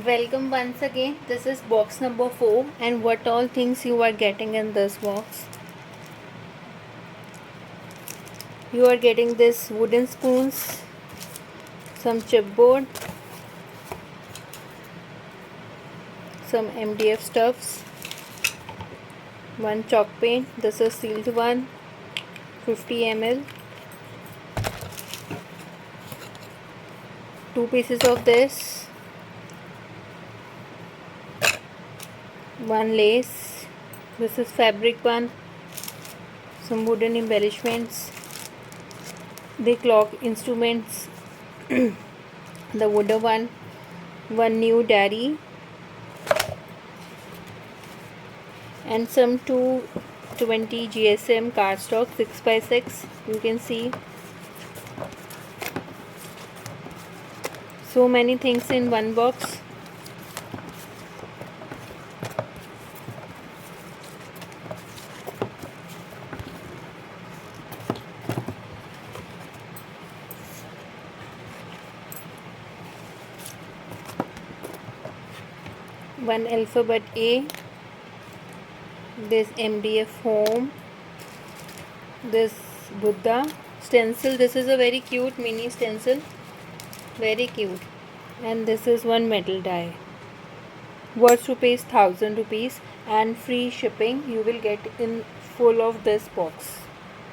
Welcome once again. This is box number 4, and what all things you are getting in this box. You are getting this wooden spoons, some chipboard, some MDF stuffs, one chalk paint. This is sealed one, 50 ml, 2 pieces of this, one lace. This is fabric one, some wooden embellishments, the clock instruments, the wooden one new diary, and some 220 GSM cardstock 6x6. You can see so many things in one box. One alphabet A, this MDF foam, this Buddha stencil. This is a very cute mini stencil, very cute, and this is one metal die worth rupees 1000 rupees, and free shipping you will get in full of this box.